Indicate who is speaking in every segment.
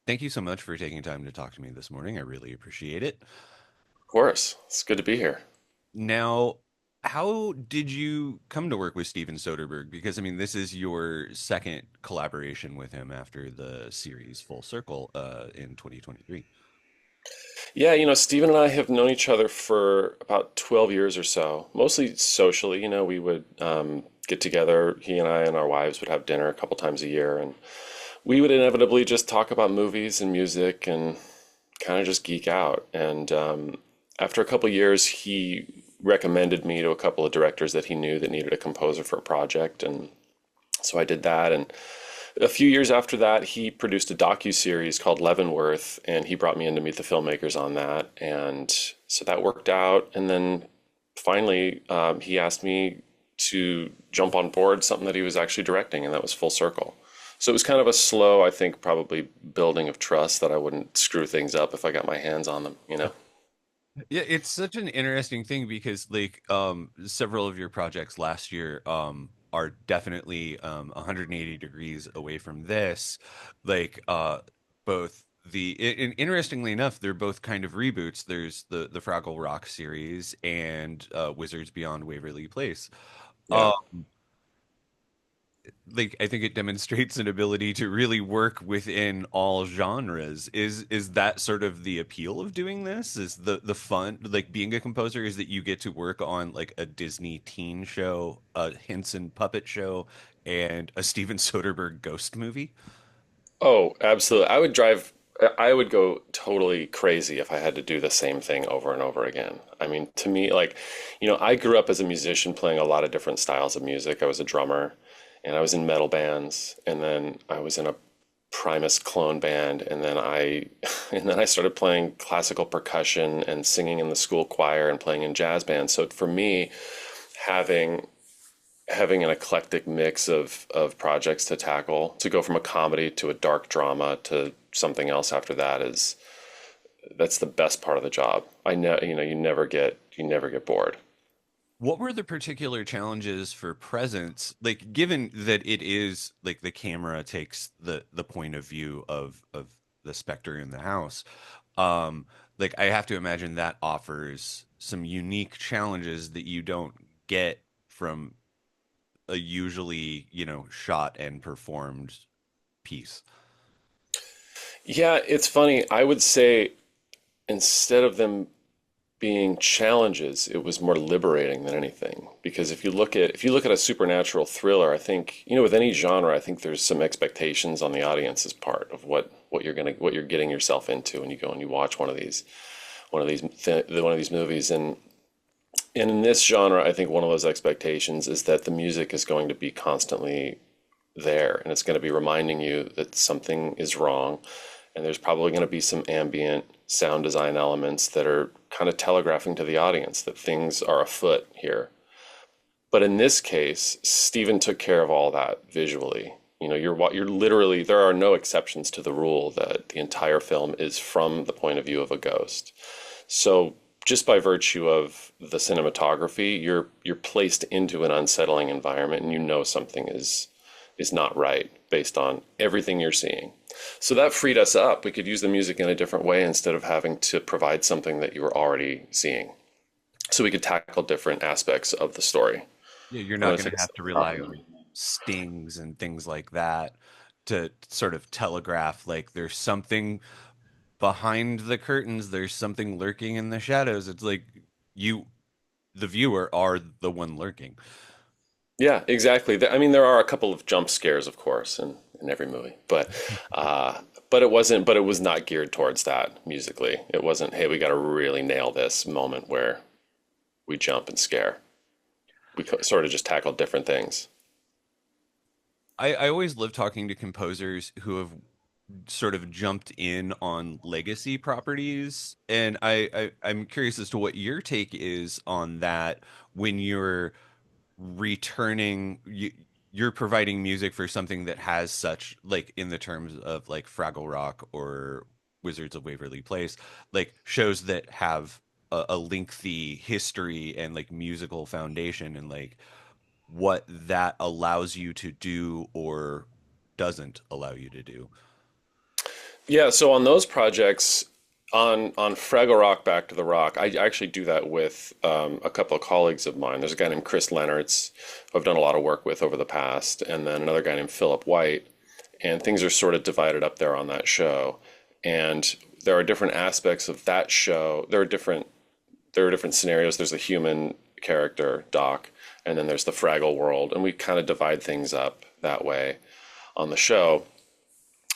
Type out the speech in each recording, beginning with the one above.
Speaker 1: Thank you so much for taking time to talk to me this morning. I really appreciate it.
Speaker 2: Of course. It's good to be here.
Speaker 1: Now, how did you come to work with Steven Soderbergh? Because, I mean, this is your second collaboration with him after the series Full Circle in 2023.
Speaker 2: Yeah, Steven and I have known each other for about 12 years or so, mostly socially. We would get together, he and I and our wives would have dinner a couple times a year, and we would inevitably just talk about movies and music and kind of just geek out. And after a couple years, he recommended me to a couple of directors that he knew that needed a composer for a project. And so I did that. And a few years after that, he produced a docu-series called Leavenworth, and he brought me in to meet the filmmakers on that. And so that worked out. And then finally, he asked me to jump on board something that he was actually directing, and that was Full Circle. So it was kind of a slow, I think, probably building of trust that I wouldn't screw things up if I got my hands on them.
Speaker 1: Yeah, it's such an interesting thing because several of your projects last year are definitely 180 degrees away from this. Like both interestingly enough, they're both kind of reboots. There's the Fraggle Rock series and Wizards Beyond Waverly Place.
Speaker 2: Yeah.
Speaker 1: I think it demonstrates an ability to really work within all genres. Is that sort of the appeal of doing this? Is the fun, like being a composer, is that you get to work on like a Disney teen show, a Henson puppet show, and a Steven Soderbergh ghost movie?
Speaker 2: Oh, absolutely. I would go totally crazy if I had to do the same thing over and over again. I mean, to me, I grew up as a musician playing a lot of different styles of music. I was a drummer and I was in metal bands, and then I was in a Primus clone band, and then I and then I started playing classical percussion and singing in the school choir and playing in jazz bands. So for me, having having an eclectic mix of projects to tackle, to go from a comedy to a dark drama to something else after that, is that's the best part of the job. I know, you never get bored.
Speaker 1: What were the particular challenges for presence? Like, given that it is like the camera takes the point of view of the specter in the house, um, like I have to imagine that offers some unique challenges that you don't get from a usually, shot and performed piece.
Speaker 2: Yeah, it's funny. I would say instead of them being challenges, it was more liberating than anything. Because if you look at a supernatural thriller, I think, with any genre, I think there's some expectations on the audience's part of what you're getting yourself into when you go and you watch one of these movies. And in this genre, I think one of those expectations is that the music is going to be constantly there, and it's going to be reminding you that something is wrong, and there's probably going to be some ambient sound design elements that are kind of telegraphing to the audience that things are afoot here. But in this case, Steven took care of all that visually. You're literally, there are no exceptions to the rule that the entire film is from the point of view of a ghost. So just by virtue of the cinematography, you're placed into an unsettling environment, and you know something is not right based on everything you're seeing. So that freed us up. We could use the music in a different way instead of having to provide something that you were already seeing. So we could tackle different aspects of the story.
Speaker 1: Yeah, you're
Speaker 2: I
Speaker 1: not
Speaker 2: want to
Speaker 1: going
Speaker 2: say
Speaker 1: to have to rely
Speaker 2: properly.
Speaker 1: on stings and things like that to sort of telegraph like there's something behind the curtains, there's something lurking in the shadows. It's like you, the viewer, are the one lurking.
Speaker 2: Yeah, exactly. I mean, there are a couple of jump scares, of course, in every movie, but it wasn't. But it was not geared towards that musically. It wasn't. Hey, we got to really nail this moment where we jump and scare. Sort of just tackled different things.
Speaker 1: I always love talking to composers who have sort of jumped in on legacy properties, and I'm curious as to what your take is on that when you're you're providing music for something that has such like in the terms of like Fraggle Rock or Wizards of Waverly Place, like shows that have a lengthy history and like musical foundation and like what that allows you to do or doesn't allow you to do.
Speaker 2: Yeah, so on those projects, on Fraggle Rock, Back to the Rock, I actually do that with a couple of colleagues of mine. There's a guy named Chris Leonards, who I've done a lot of work with over the past, and then another guy named Philip White, and things are sort of divided up there on that show. And there are different aspects of that show. There are different scenarios. There's the human character, Doc, and then there's the Fraggle world, and we kind of divide things up that way on the show.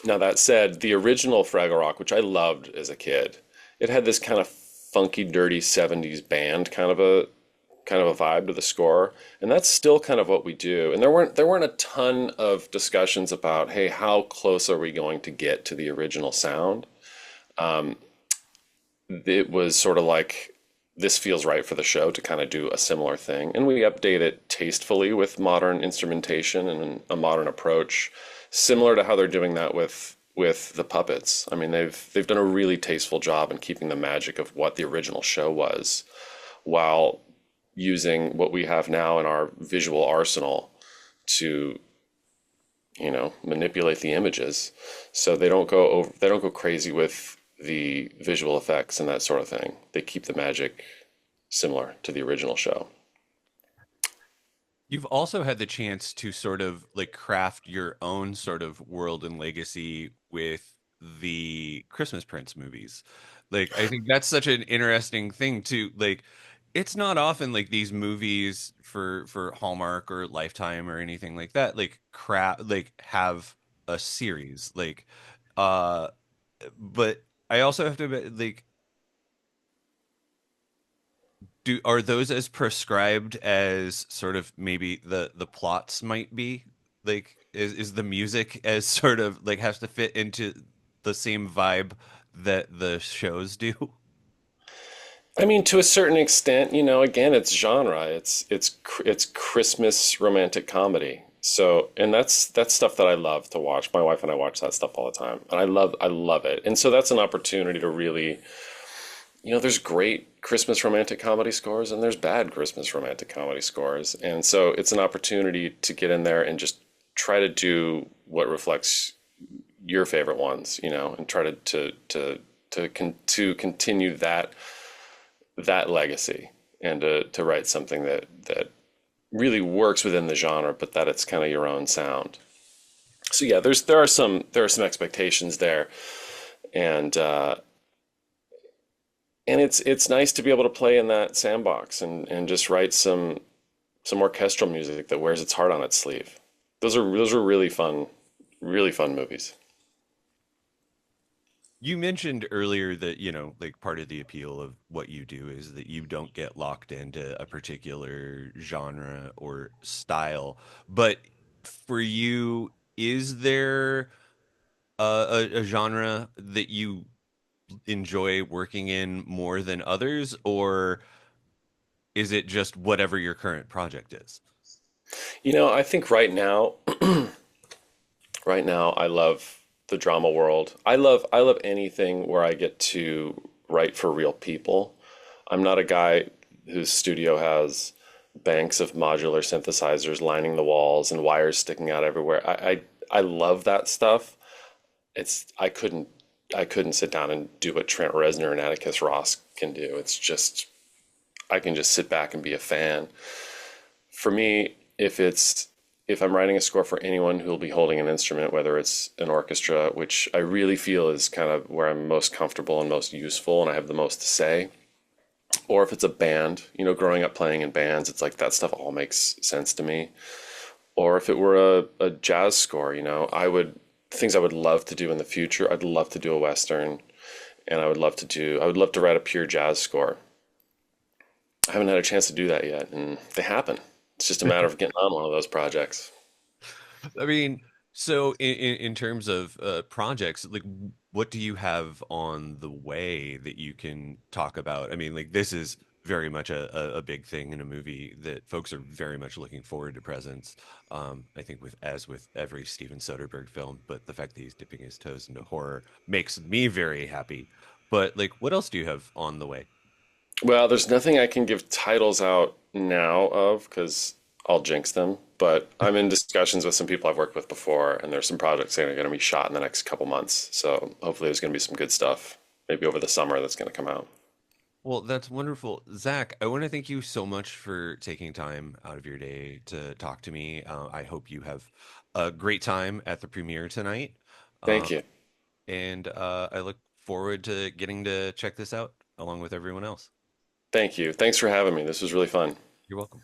Speaker 2: Now, that said, the original Fraggle Rock, which I loved as a kid, it had this kind of funky, dirty 70s band kind of a vibe to the score, and that's still kind of what we do. And there weren't a ton of discussions about, hey, how close are we going to get to the original sound? It was sort of like this feels right for the show to kind of do a similar thing, and we update it tastefully with modern instrumentation and a modern approach, similar to how they're doing that with the puppets. I mean, they've done a really tasteful job in keeping the magic of what the original show was, while using what we have now in our visual arsenal to, manipulate the images, so they don't go crazy with the visual effects and that sort of thing. They keep the magic similar to the original show.
Speaker 1: You've also had the chance to sort of like craft your own sort of world and legacy with the Christmas Prince movies. Like, I think that's such an interesting thing to like. It's not often like these movies for Hallmark or Lifetime or anything like that like have a series uh but I also have to admit, like, do are those as prescribed as sort of maybe the plots might be? Like, is the music as sort of like has to fit into the same vibe that the shows do?
Speaker 2: I mean, to a certain extent, again, it's genre. It's Christmas romantic comedy. So, and that's stuff that I love to watch. My wife and I watch that stuff all the time, and I love it. And so that's an opportunity to really, there's great Christmas romantic comedy scores and there's bad Christmas romantic comedy scores. And so it's an opportunity to get in there and just try to do what reflects your favorite ones, and try to continue that legacy, and to write something that really works within the genre, but that it's kind of your own sound. So yeah, there are some expectations there, and it's nice to be able to play in that sandbox and just write some orchestral music that wears its heart on its sleeve. Those are really fun movies.
Speaker 1: You mentioned earlier that, like part of the appeal of what you do is that you don't get locked into a particular genre or style. But for you, is there a genre that you enjoy working in more than others, or is it just whatever your current project is?
Speaker 2: I think right now I love the drama world. I love anything where I get to write for real people. I'm not a guy whose studio has banks of modular synthesizers lining the walls and wires sticking out everywhere. I love that stuff. It's I couldn't sit down and do what Trent Reznor and Atticus Ross can do. It's just I can just sit back and be a fan. For me, if I'm writing a score for anyone who will be holding an instrument, whether it's an orchestra, which I really feel is kind of where I'm most comfortable and most useful and I have the most to say, or if it's a band, growing up playing in bands, it's like that stuff all makes sense to me. Or if it were a jazz score, things I would love to do in the future. I'd love to do a Western, and I would love to write a pure jazz score. I haven't had a chance to do that yet, and they happen. It's just a matter of getting on one of those projects.
Speaker 1: I mean, so in terms of projects, like what do you have on the way that you can talk about? I mean, like this is very much a big thing in a movie that folks are very much looking forward to presents. I think with every Steven Soderbergh film, but the fact that he's dipping his toes into horror makes me very happy. But like, what else do you have on the way?
Speaker 2: Well, there's nothing I can give titles out now of because I'll jinx them, but I'm in discussions with some people I've worked with before, and there's some projects that are going to be shot in the next couple months. So hopefully there's going to be some good stuff, maybe over the summer, that's going to come out.
Speaker 1: Well, that's wonderful. Zach, I want to thank you so much for taking time out of your day to talk to me. I hope you have a great time at the premiere tonight. Uh,
Speaker 2: Thank you.
Speaker 1: and I look forward to getting to check this out along with everyone else.
Speaker 2: Thank you. Thanks for having me. This was really fun.
Speaker 1: You're welcome.